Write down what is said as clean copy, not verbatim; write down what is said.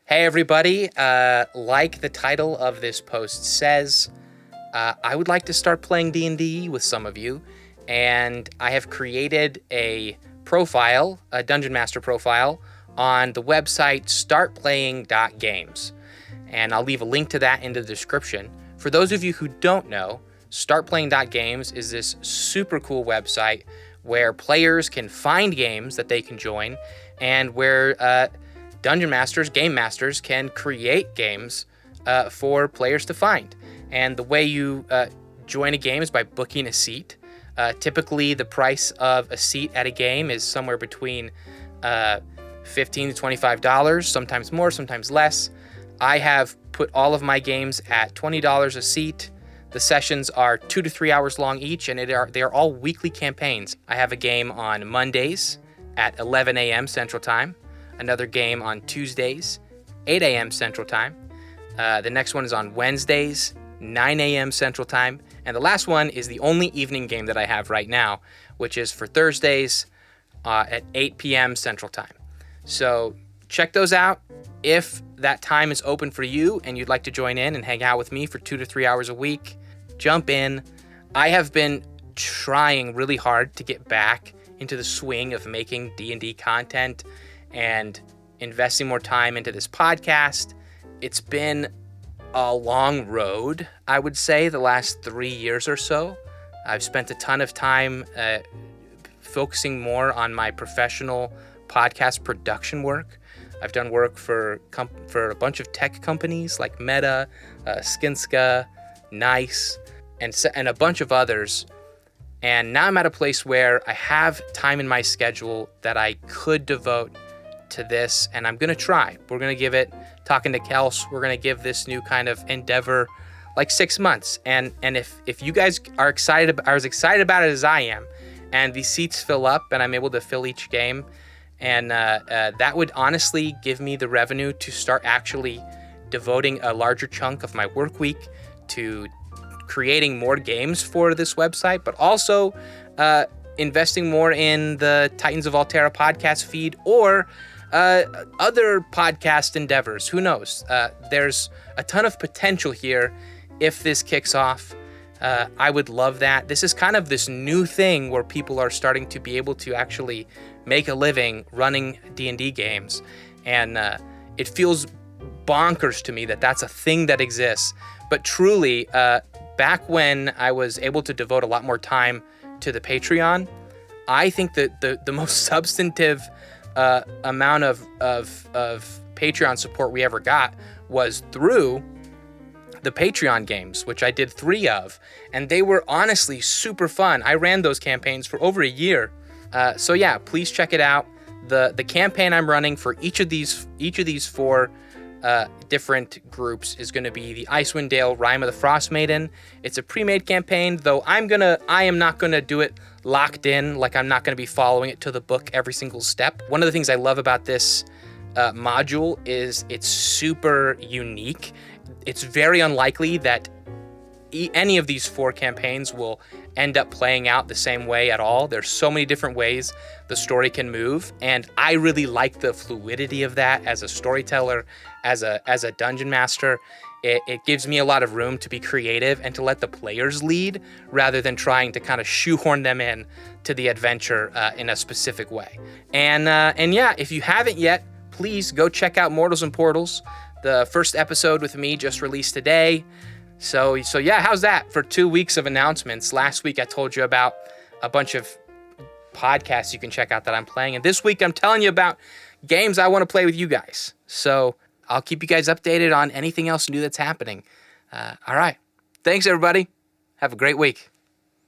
Hey everybody, like the title of this post says, I would like to start playing D&D with some of you, and I have created a profile, a Dungeon Master profile, on the website startplaying.games, and I'll leave a link to that in the description. For those of you who don't know, startplaying.games is this super cool website where players can find games that they can join, and where Dungeon Masters, Game Masters, can create games for players to find. And the way you join a game is by booking a seat. Typically, the price of a seat at a game is somewhere between $15 to $25, sometimes more, sometimes less. I have put all of my games at $20 a seat. The sessions are 2 to 3 hours long each, and they are all weekly campaigns. I have a game on Mondays at 11 a.m. Central Time. Another game on Tuesdays, 8 a.m. Central Time. The next one is on Wednesdays, 9 a.m. Central Time. And the last one is the only evening game that I have right now, which is for Thursdays at 8 p.m. Central Time. So check those out. If that time is open for you and you'd like to join in and hang out with me for 2 to 3 hours a week, jump in. I have been trying really hard to get back into the swing of making D&D content and investing more time into this podcast. It's been a long road, I would say, the last 3 years or so. I've spent a ton of time focusing more on my professional podcast production work. I've done work for a bunch of tech companies like Meta, Skinska, Nice, and a bunch of others. And now I'm at a place where I have time in my schedule that I could devote to this, and I'm gonna try. We're gonna give it, talking to Kels, we're gonna give this new kind of endeavor like 6 months. And if you guys are as excited about it as I am, and these seats fill up and I'm able to fill each game, and that would honestly give me the revenue to start actually devoting a larger chunk of my work week to creating more games for this website, but also investing more in the Titans of Altera podcast feed or other podcast endeavors. Who knows? There's a ton of potential here if this kicks off. I would love that. This is kind of this new thing where people are starting to be able to actually make a living running D&D games. And it feels bonkers to me that that's a thing that exists. But truly, back when I was able to devote a lot more time to the Patreon, I think that the most substantive amount of Patreon support we ever got was through the Patreon games, which I did 3 of, and they were honestly super fun. I ran those campaigns for over a year. So yeah, please check it out. The campaign I'm running for each of these 4 different groups is going to be the Icewind Dale Rime of the Frost Maiden. It's a pre-made campaign, though I am not going to do it locked in, like I'm not going to be following it to the book every single step. One of the things I love about this module is it's super unique. It's very unlikely that any of these 4 campaigns will end up playing out the same way at all. There's so many different ways the story can move, and I really like the fluidity of that as a storyteller, as a dungeon master. It gives me a lot of room to be creative and to let the players lead rather than trying to kind of shoehorn them in to the adventure in a specific way. And yeah, if you haven't yet, please go check out Mortals and Portals. The first episode with me just released today. So yeah, how's that for 2 weeks of announcements? Last week I told you about a bunch of podcasts you can check out that I'm playing, and this week I'm telling you about games I want to play with you guys. So I'll keep you guys updated on anything else new that's happening. All right. Thanks, everybody. Have a great week.